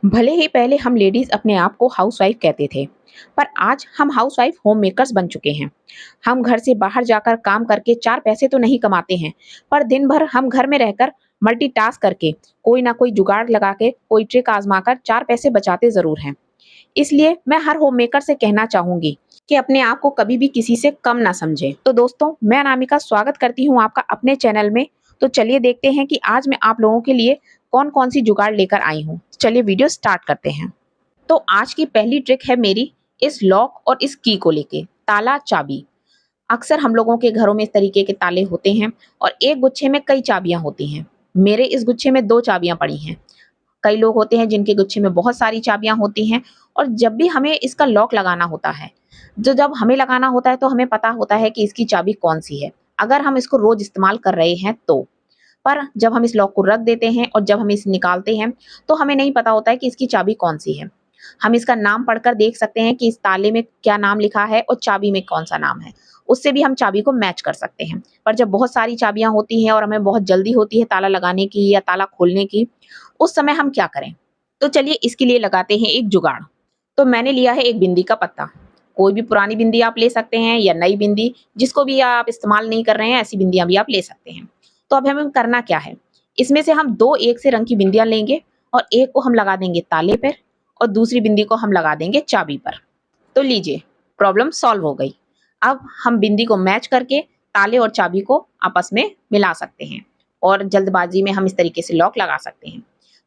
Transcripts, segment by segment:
भले ही पहले हम लेडीज अपने आप को हाउसवाइफ कहते थे, पर आज हम हाउसवाइफ होम मेकर्स बन चुके हैं। हम घर से बाहर जाकर काम करके चार पैसे तो नहीं कमाते हैं, पर दिन भर हम घर में रहकर मल्टीटास्क करके कोई ना कोई जुगाड़ लगा के कोई ट्रिक आजमा कर चार पैसे बचाते जरूर हैं। इसलिए मैं हर होम मेकर से कहना चाहूंगी कि अपने आप को कभी भी किसी से कम ना समझें। तो दोस्तों, मैं अनामिका स्वागत करती हूँ आपका अपने चैनल में। तो चलिए देखते हैं कि आज मैं आप लोगों के लिए कौन कौन सी जुगाड़ लेकर आई हूँ। चलिए वीडियो स्टार्ट करते हैं। तो आज की पहली ट्रिक है मेरी इस लॉक और इस की को लेके, ताला चाबी। अक्सर हम लोगों के घरों में इस तरीके के ताले होते हैं और एक गुच्छे में कई चाबियां होती हैं। मेरे इस गुच्छे में दो चाबियां पड़ी हैं। कई लोग होते हैं जिनके गुच्छे में बहुत सारी चाबियां होती हैं, और जब भी हमें इसका लॉक लगाना होता है, जब हमें लगाना होता है तो हमें पता होता है कि इसकी चाबी कौन सी है, अगर हम इसको रोज इस्तेमाल कर रहे हैं तो। पर जब हम इस लॉक को रख देते हैं और जब हम इसे निकालते हैं तो हमें नहीं पता होता है कि इसकी चाबी कौन सी है। हम इसका नाम पढ़कर देख सकते हैं कि इस ताले में क्या नाम लिखा है और चाबी में कौन सा नाम है। उससे भी हम चाबी को मैच कर सकते हैं। पर जब बहुत सारी चाबियां होती हैं और हमें बहुत जल्दी होती है ताला लगाने की या ताला खोलने की, उस समय हम क्या करें? तो चलिए इसके लिए लगाते हैं एक जुगाड़। तो मैंने लिया है एक बिंदी का पत्ता। कोई भी पुरानी बिंदी आप ले सकते हैं या नई बिंदी, जिसको भी आप इस्तेमाल नहीं कर रहे हैं, ऐसी बिंदियां भी आप ले सकते हैं। तो अब हमें करना क्या है? इसमें से हम दो एक से रंग की बिंदियां लेंगे और एक को हम लगा देंगे ताले पर और दूसरी बिंदी को हम लगा देंगे चाबी पर। तो लीजिए, प्रॉब्लम सॉल्व हो गई। अब हम बिंदी को मैच करके ताले और चाबी को आपस में मिला सकते हैं और जल्दबाजी में हम इस तरीके से लॉक लगा सकते हैं।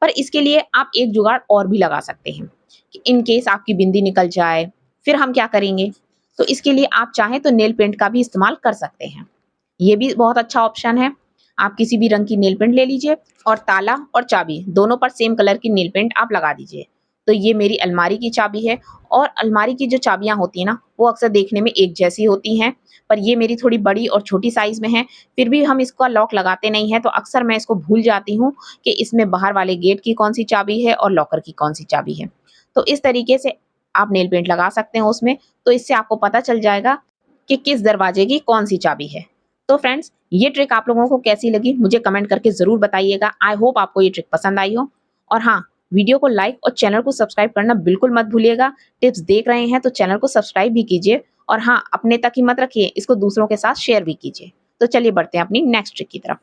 पर इसके लिए आप एक जुगाड़ और भी लगा सकते हैं कि इन केस आपकी बिंदी निकल जाए, फिर हम क्या करेंगे? तो इसके लिए आप चाहें तो नेल पेंट का भी इस्तेमाल कर सकते हैं। ये भी बहुत अच्छा ऑप्शन है। आप किसी भी रंग की नेल पेंट ले लीजिए और ताला और चाबी दोनों पर सेम कलर की नेल पेंट आप लगा दीजिए। तो ये मेरी अलमारी की चाबी है, और अलमारी की जो चाबियां होती हैं ना, वो अक्सर देखने में एक जैसी होती हैं, पर ये मेरी थोड़ी बड़ी और छोटी साइज में है। फिर भी हम इसका लॉक लगाते नहीं हैं, तो अक्सर मैं इसको भूल जाती हूँ कि इसमें बाहर वाले गेट की कौन सी चाबी है और लॉकर की कौन सी चाबी है। तो इस तरीके से आप नेल पेंट लगा सकते हैं उसमें, तो इससे आपको पता चल जाएगा कि किस दरवाजे की कौन सी चाबी है। तो फ्रेंड्स, ये ट्रिक आप लोगों को कैसी लगी मुझे कमेंट करके जरूर बताइएगा। आई होप आपको ये ट्रिक पसंद आई हो। और हाँ, वीडियो को लाइक और चैनल को सब्सक्राइब करना बिल्कुल मत भूलिएगा। टिप्स देख रहे हैं तो चैनल को सब्सक्राइब भी कीजिए, और हाँ, अपने तक ही मत रखिए, इसको दूसरों के साथ शेयर भी कीजिए। तो चलिए बढ़ते हैं अपनी नेक्स्ट ट्रिक की तरफ।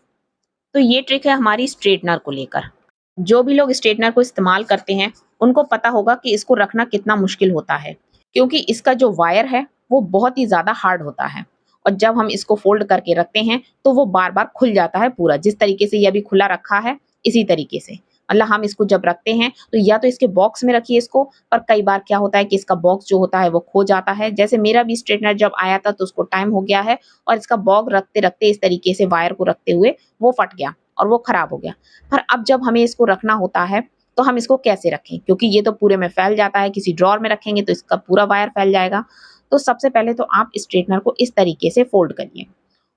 तो ये ट्रिक है हमारी स्ट्रेटनर को लेकर। जो भी लोग स्ट्रेटनर को इस्तेमाल करते हैं उनको पता होगा कि इसको रखना कितना मुश्किल होता है, क्योंकि इसका जो वायर है वो बहुत ही ज्यादा हार्ड होता है, और जब हम इसको फोल्ड करके रखते हैं तो वो बार बार खुल जाता है पूरा, जिस तरीके से ये अभी खुला रखा है इसी तरीके से। मतलब हम इसको जब रखते हैं तो या तो इसके बॉक्स में रखिए इसको, पर कई बार क्या होता है कि इसका बॉक्स जो होता है वो खो जाता है। जैसे मेरा भी स्ट्रेटनर जब आया था तो उसको टाइम हो गया है, और इसका बॉक्स रखते रखते इस तरीके से वायर को रखते हुए वो फट गया और वो खराब हो गया। पर अब जब हमें इसको रखना होता है तो हम इसको कैसे रखें, क्योंकि ये तो पूरे में फैल जाता है, किसी ड्रॉर में रखेंगे तो इसका पूरा वायर फैल जाएगा। तो सबसे पहले तो आप स्ट्रेटनर को इस तरीके से फोल्ड करिए,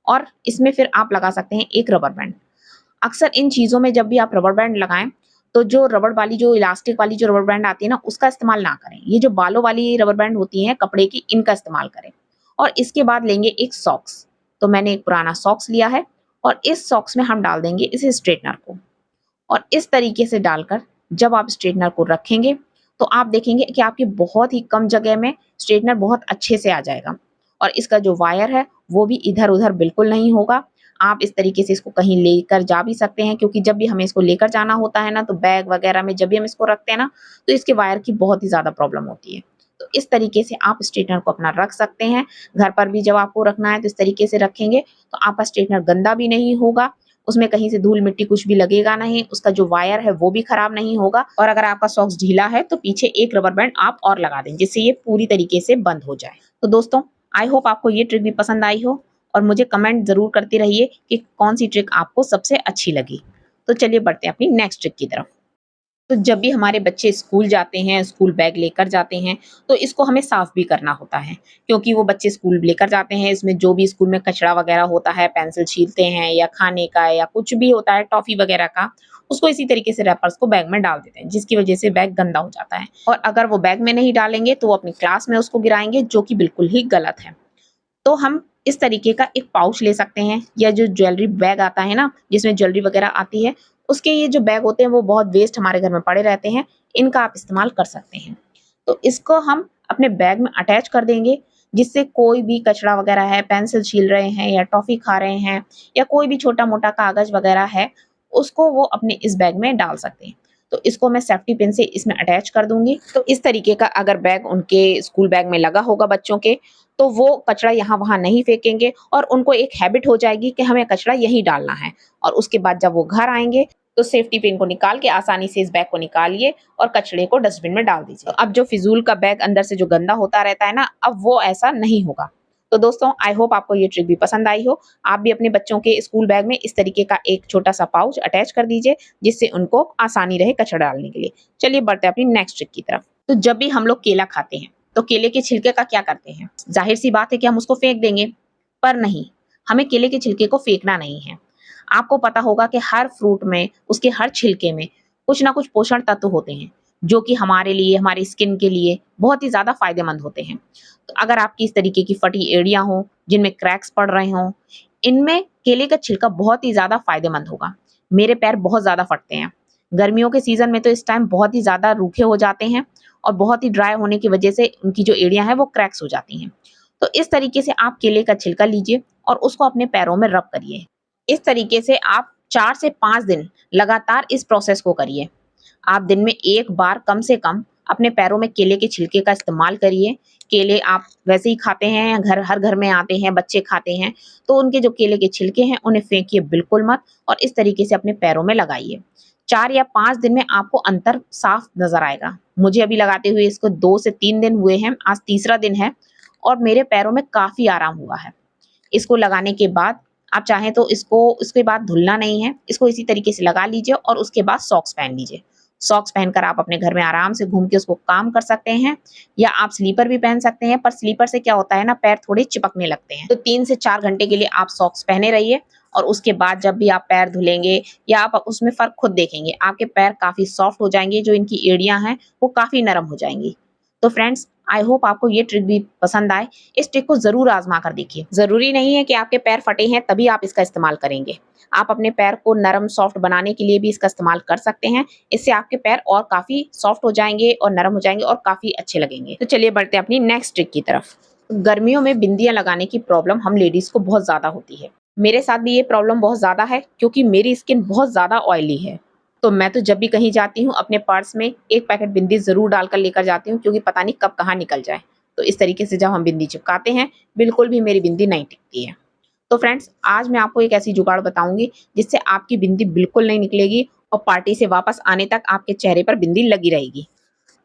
और इसमें फिर आप लगा सकते हैं एक रबर बैंड। अक्सर इन चीजों में जब भी आप रबर बैंड लगाएं तो जो रबड़ वाली, जो इलास्टिक वाली जो रबर बैंड आती है ना, उसका इस्तेमाल ना करें। ये जो बालों वाली रबर बैंड होती है कपड़े की, इनका इस्तेमाल करें। और इसके बाद लेंगे एक सॉक्स। तो मैंने एक पुराना सॉक्स लिया है, और इस सॉक्स में हम डाल देंगे इस स्ट्रेटनर को, और इस तरीके से डालकर जब आप स्ट्रेटनर को रखेंगे तो आप देखेंगे कि आपकी बहुत ही कम जगह में स्ट्रेटनर बहुत अच्छे से आ जाएगा, और इसका जो वायर है वो भी इधर उधर बिल्कुल नहीं होगा। आप इस तरीके से इसको कहीं लेकर जा भी सकते हैं, क्योंकि जब भी हमें इसको लेकर जाना होता है ना, तो बैग वगैरह में जब भी हम इसको रखते हैं ना, तो इसके वायर की बहुत ही ज्यादा प्रॉब्लम होती है। तो इस तरीके से आप स्ट्रेटनर को अपना रख सकते हैं। घर पर भी जब आपको रखना है तो इस तरीके से रखेंगे तो आपका स्ट्रेटनर गंदा भी नहीं होगा, उसमें कहीं से धूल मिट्टी कुछ भी लगेगा नहीं, उसका जो वायर है वो भी खराब नहीं होगा। और अगर आपका सॉक्स ढीला है तो पीछे एक रबर बैंड आप और लगा दें, जिससे ये पूरी तरीके से बंद हो जाए। तो दोस्तों, आई होप आपको ये ट्रिक भी पसंद आई हो, और मुझे कमेंट जरूर करते रहिए कि कौन सी ट्रिक आपको सबसे अच्छी लगी। तो चलिए बढ़ते हैं अपनी नेक्स्ट ट्रिक की तरफ। तो जब भी हमारे बच्चे स्कूल जाते हैं, स्कूल बैग लेकर जाते हैं, तो इसको हमें साफ भी करना होता है, क्योंकि वो बच्चे स्कूल लेकर जाते हैं, इसमें जो भी स्कूल में कचरा वगैरह होता है, पेंसिल छीलते हैं या खाने का या कुछ भी होता है, टॉफी वगैरह का, उसको इसी तरीके से रैपर्स को बैग में डाल देते हैं, जिसकी वजह से बैग गंदा हो जाता है। और अगर वो बैग में नहीं डालेंगे तो वो अपनी क्लास में उसको गिराएंगे, जो कि बिल्कुल ही गलत है। तो हम इस तरीके का एक पाउच ले सकते हैं, या जो ज्वेलरी बैग आता है ना, जिसमें ज्वेलरी वगैरह आती है, उसके ये जो बैग होते हैं वो बहुत वेस्ट हमारे घर में पड़े रहते हैं, इनका आप इस्तेमाल कर सकते हैं। तो इसको हम अपने बैग में अटैच कर देंगे, जिससे कोई भी कचरा वगैरह है, पेंसिल छील रहे हैं या टॉफ़ी खा रहे हैं या कोई भी छोटा-मोटा कागज़ वगैरह है, उसको वो अपने इस बैग में डाल सकते हैं। तो इसको मैं सेफ्टी पिन से इसमें अटैच कर दूँगी। तो इस तरीके का अगर बैग उनके स्कूल बैग में लगा होगा बच्चों के, तो वो कचरा यहाँ-वहाँ नहीं फेंकेंगे और उनको एक हैबिट हो जाएगी कि हमें कचरा यहीं डालना है। और उसके बाद जब वो घर आएँगे, तो सेफ्टी पिन को निकाल के आसानी से इस बैग को निकालिए और कचरे को डस्टबिन में डाल दीजिए। तो अब जो फिजूल का बैग अंदर से जो गंदा होता रहता है ना, अब वो ऐसा नहीं होगा। तो दोस्तों, आई होप आपको ये ट्रिक भी पसंद आई हो। आप भी अपने बच्चों के स्कूल बैग में इस तरीके का एक छोटा-सा पाउच अटैच कर दीजिए, जिससे उनको आसानी रहे कचरा डालने के लिए। चलिए बढ़ते हैं अपनी नेक्स्ट ट्रिक की तरफ। तो जब भी हम लोग केला खाते हैं, तो केले के छिलके का क्या करते हैं? ज़ाहिर-सी बात है कि हम उसको फेंक देंगे, पर नहीं, हमें केले के छिलके को फेंकना नहीं है। आपको पता होगा कि हर फ्रूट में, उसके हर छिलके में कुछ ना कुछ पोषण तत्व होते हैं, जो कि हमारे लिए, हमारी स्किन के लिए बहुत ही ज़्यादा फ़ायदेमंद होते हैं। तो अगर आपकी इस तरीके की फटी एड़ियाँ हों, जिनमें क्रैक्स पड़ रहे हों, इनमें केले का छिलका बहुत ही ज़्यादा फ़ायदेमंद होगा। मेरे पैर बहुत ज़्यादा फटते हैं। गर्मियों के सीज़न में तो इस टाइम बहुत ही ज़्यादा रूखे हो जाते हैं और बहुत ही ड्राई होने की वजह से उनकी जो एड़ियाँ हैं, वो क्रैक्स हो जाती हैं। तो इस तरीके से आप केले का छिलका लीजिए और उसको अपने पैरों में रब करिए। इस तरीके से आप 4 से 5 दिन लगातार इस प्रोसेस को करिए। आप दिन में 1 बार कम से कम अपने पैरों में केले के छिलके का इस्तेमाल करिए। केले आप वैसे ही खाते हैं, हर घर में आते हैं, बच्चे खाते हैं, तो उनके जो केले के छिलके हैं, उन्हें फेंकिए बिल्कुल मत और इस तरीके से अपने पैरों में लगाइए। 4 या 5 दिन में आपको अंतर साफ नज़र आएगा। मुझे अभी लगाते हुए इसको 2 से 3 दिन हुए हैं, आज तीसरा दिन है और मेरे पैरों में काफ़ी आराम हुआ है। इसको लगाने के बाद आप चाहें तो इसको उसके बाद धुलना नहीं है, इसको इसी तरीके से लगा लीजिए और उसके बाद सॉक्स पहन लीजिए। सॉक्स पहनकर आप अपने घर में आराम से घूम के उसको काम कर सकते हैं या आप स्लीपर भी पहन सकते हैं, पर स्लीपर से क्या होता है ना, पैर थोड़े चिपकने लगते हैं। तो 3 से 4 घंटे के लिए आप सॉक्स पहने रहिए और उसके बाद जब भी आप पैर धुलेंगे या आप उसमें फ़र्क खुद देखेंगे, आपके पैर काफ़ी सॉफ्ट हो जाएँगे, जो इनकी एड़ियाँ हैं, वो काफ़ी नरम हो जाएँगी। तो फ्रेंड्स, आई होप आपको ये ट्रिक भी पसंद आए। इस ट्रिक को ज़रूर आज़मा कर देखिए। ज़रूरी नहीं है कि आपके पैर फटे हैं तभी आप इसका इस्तेमाल करेंगे। आप अपने पैर को नरम सॉफ्ट बनाने के लिए भी इसका इस्तेमाल कर सकते हैं। इससे आपके पैर और काफ़ी सॉफ्ट हो जाएँगे और नरम हो जाएँगे और काफ़ी अच्छे लगेंगे। तो चलिए बढ़ते हैं अपनी नेक्स्ट ट्रिक की तरफ। गर्मियों में बिंदियाँ लगाने की प्रॉब्लम हम लेडीज़ को बहुत ज़्यादा होती है। मेरे साथ भी ये प्रॉब्लम बहुत ज़्यादा है क्योंकि मेरी स्किन बहुत ज़्यादा ऑयली है। तो मैं तो जब भी कहीं जाती हूँ अपने पर्स में 1 पैकेट बिंदी ज़रूर डालकर लेकर जाती हूँ क्योंकि पता नहीं कब कहाँ निकल जाए। तो इस तरीके से जब हम बिंदी चिपकाते हैं, बिल्कुल भी मेरी बिंदी नहीं टिकती है। तो फ्रेंड्स, आज मैं आपको एक ऐसी जुगाड़ बताऊँगी जिससे आपकी बिंदी बिल्कुल नहीं निकलेगी और पार्टी से वापस आने तक आपके चेहरे पर बिंदी लगी रहेगी।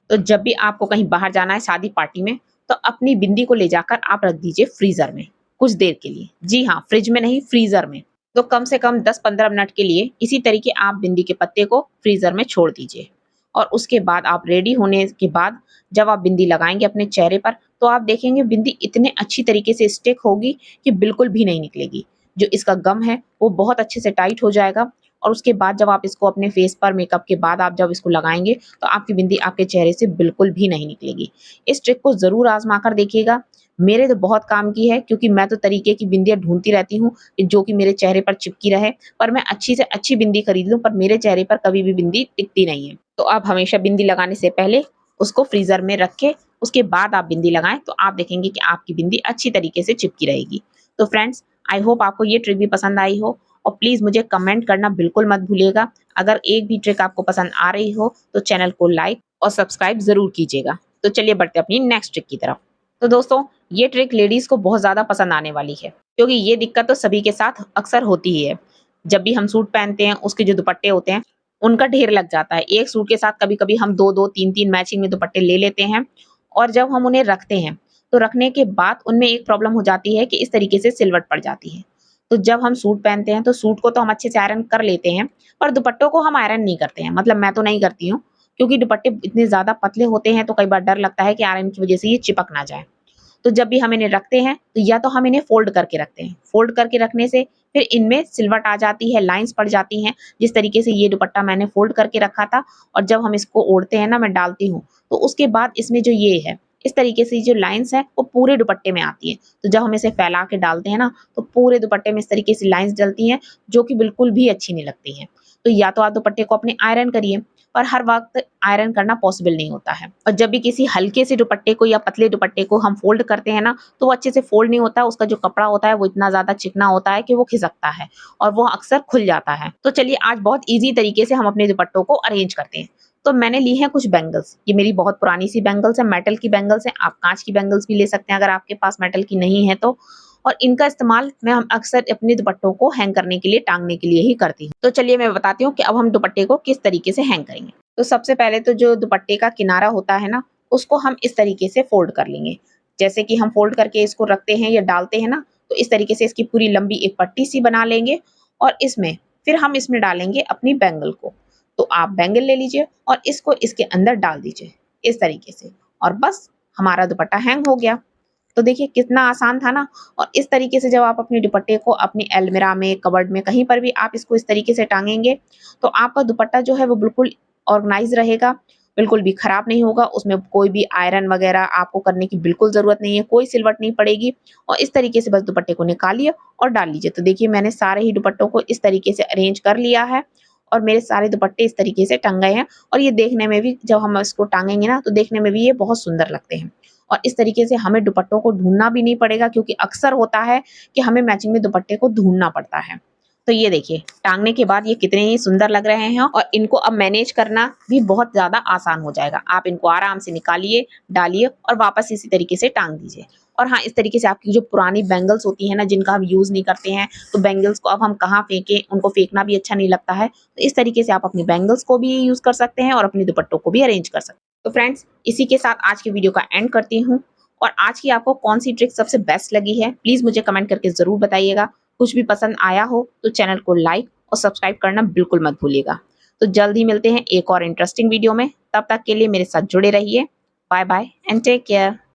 तो जब भी आपको कहीं बाहर जाना है शादी पार्टी में, तो अपनी बिंदी को ले जाकर आप रख दीजिए फ्रीज़र में, कुछ देर के लिए। जी हाँ, फ्रिज में नहीं, फ्रीज़र में। तो कम से कम 10-15 मिनट के लिए इसी तरीके आप बिंदी के पत्ते को फ्रीज़र में छोड़ दीजिए। और उसके बाद आप रेडी होने के बाद जब आप बिंदी लगाएँगे अपने चेहरे पर, तो आप देखेंगे बिंदी इतने अच्छी तरीके से स्टिक होगी कि बिल्कुल भी नहीं निकलेगी। जो इसका गम है, वो बहुत अच्छे से टाइट हो जाएगा और उसके बाद जब आप इसको अपने फेस पर मेकअप के बाद आप जब इसको लगाएँगे, तो आपकी बिंदी आपके चेहरे से बिल्कुल भी नहीं निकलेगी। इस ट्रिक को ज़रूर आज़मा कर देखिएगा। मेरे तो बहुत काम की है क्योंकि मैं तो तरीके की बिंदियाँ ढूँढती रहती हूँ, जो कि मेरे चेहरे पर चिपकी रहे, पर मैं अच्छी से अच्छी बिंदी खरीद लूँ, पर मेरे चेहरे पर कभी भी बिंदी टिकती नहीं है। तो आप हमेशा बिंदी लगाने से पहले उसको फ्रीज़र में रख के, उसके बाद आप बिंदी लगाएँ, तो आप देखेंगे कि आपकी बिंदी अच्छी तरीके से चिपकी रहेगी। तो फ्रेंड्स, आई होप आपको ये ट्रिक भी पसंद आई हो और प्लीज़ मुझे कमेंट करना बिल्कुल मत भूलिएगा। अगर एक भी ट्रिक आपको पसंद आ रही हो, तो चैनल को लाइक और सब्सक्राइब ज़रूर कीजिएगा। तो चलिए बढ़ते हैं अपनी नेक्स्ट ट्रिक की तरफ। तो दोस्तों, ये ट्रिक लेडीज़ को बहुत ज़्यादा पसंद आने वाली है, क्योंकि ये दिक्कत तो सभी के साथ अक्सर होती ही है। जब भी हम सूट पहनते हैं, उसके जो दुपट्टे होते हैं, उनका ढेर लग जाता है। एक सूट के साथ कभी-कभी हम 2-2, 3-3 मैचिंग में दुपट्टे ले लेते हैं और जब हम उन्हें रखते हैं, तो रखने के बाद उनमें एक प्रॉब्लम हो जाती है कि इस तरीके से सिलवट पड़ जाती है। तो जब हम सूट पहनते हैं, तो सूट को तो हम अच्छे से आयरन कर लेते हैं, पर दुपट्टों को हम आयरन नहीं करते हैं। मतलब मैं तो नहीं करती हूँ, क्योंकि दुपट्टे इतने ज़्यादा पतले होते हैं, तो कई बार डर लगता है कि आयरन की वज़ह से ये चिपक ना जाए। तो जब भी हम इन्हें रखते हैं, तो या तो हम इन्हें फ़ोल्ड करके रखते हैं। फ़ोल्ड करके रखने से फिर इनमें सिलवट आ जाती है, लाइन्स पड़ जाती हैं। जिस तरीके से ये दुपट्टा मैंने फ़ोल्ड करके रखा था और जब हम इसको ओढ़ते हैं ना, मैं डालती हूँ, तो उसके बाद इसमें जो ये है, इस तरीके से जो लाइन्स हैं, वो पूरे दुपट्टे में आती हैं। तो जब हम इसे फैला के डालते हैं ना, तो पूरे दुपट्टे में इस तरीके से लाइन्स डलती हैं, जो कि बिल्कुल भी अच्छी नहीं लगती हैं। तो या तो आप दुपट्टे को अपने आयरन करिए, पर हर वक़्त आयरन करना पॉसिबल नहीं होता है। और जब भी किसी हल्के से दुपट्टे को या पतले दुपट्टे को हम फ़ोल्ड करते हैं ना, तो वो अच्छे से फ़ोल्ड नहीं होता है, उसका जो कपड़ा होता है वो इतना ज़्यादा चिकना होता है कि वो खिसकता है और वो अक्सर खुल जाता है। तो चलिए आज बहुत ईज़ी तरीके से हम अपने दुपट्टों को अरेंज करते हैं। तो मैंने ली हैं कुछ बैंगल्स, ये मेरी बहुत पुरानी सी बैंगल्स हैं, मेटल की बैंगल्स हैं, आप काँच की बैंगल्स भी ले सकते हैं अगर आपके पास मेटल की नहीं है तो। और इनका इस्तेमाल मैं हम अक्सर अपने दुपट्टों को हैंग करने के लिए, टाँगने के लिए ही करती हूँ। तो चलिए मैं बताती हूँ कि अब हम दुपट्टे को किस तरीके से हैंग करेंगे। तो सबसे पहले तो जो दुपट्टे का किनारा होता है ना, उसको हम इस तरीके से फ़ोल्ड कर लेंगे। जैसे कि हम फ़ोल्ड करके इसको रखते हैं या डालते हैं ना, तो इस तरीके से इसकी पूरी लंबी एक पट्टी सी बना लेंगे और फिर हम इसमें डालेंगे अपनी बैंगल को। तो आप बैंगल ले लीजिए और इसको इसके अंदर डाल दीजिए, इस तरीके से, और बस हमारा दुपट्टा हैंग हो गया। तो देखिए कितना आसान था ना। और इस तरीके से जब आप अपने दुपट्टे को अपनी अलमीरा में, कबर्ड में, कहीं पर भी आप इसको इस तरीके से टाँगेंगे, तो आपका दुपट्टा जो है वो बिल्कुल ऑर्गनाइज़ रहेगा, बिल्कुल भी खराब नहीं होगा, उसमें कोई भी आयरन वगैरह आपको करने की बिल्कुल ज़रूरत नहीं है, कोई सिलवट नहीं पड़ेगी। और इस तरीके से बस दुपट्टे को निकालिए और डाल लीजिए। तो देखिए मैंने सारे ही दुपट्टों को इस तरीके से अरेंज कर लिया है और मेरे सारे दुपट्टे इस तरीके से टंग गए हैं। और ये देखने में भी, जब हम इसको टाँगेंगे ना, तो देखने में भी ये बहुत सुंदर लगते हैं। और इस तरीके से हमें दुपट्टों को ढूँढना भी नहीं पड़ेगा, क्योंकि अक्सर होता है कि हमें मैचिंग में दुपट्टे को ढूँढना पड़ता है। तो ये देखिए, टाँगने के बाद ये कितने ही सुंदर लग रहे हैं और इनको अब मैनेज करना भी बहुत ज़्यादा आसान हो जाएगा। आप इनको आराम से निकालिए, डालिए और वापस इसी तरीके से टाँग दीजिए। और हाँ, इस तरीके से आपकी जो पुरानी बैंगल्स होती हैं ना, जिनका हम यूज़ नहीं करते हैं, तो बैंगल्स को अब हम कहाँ फेंकें, उनको फेंकना भी अच्छा नहीं लगता है। तो इस तरीके से आप अपनी बैंगल्स को भी यूज़ कर सकते हैं और अपने दुपट्टों को भी अरेंज कर सकते हैं। तो फ्रेंड्स, इसी के साथ आज की वीडियो का एंड करती हूँ। और आज की आपको कौन-सी ट्रिक सबसे बेस्ट लगी है, प्लीज़ मुझे कमेंट करके ज़रूर बताइएगा। कुछ भी पसंद आया हो तो चैनल को लाइक और सब्सक्राइब करना बिल्कुल मत भूलिएगा। तो जल्द ही मिलते हैं एक और इंटरेस्टिंग वीडियो में। तब तक के लिए मेरे साथ जुड़े रहिए। Bye bye and take care.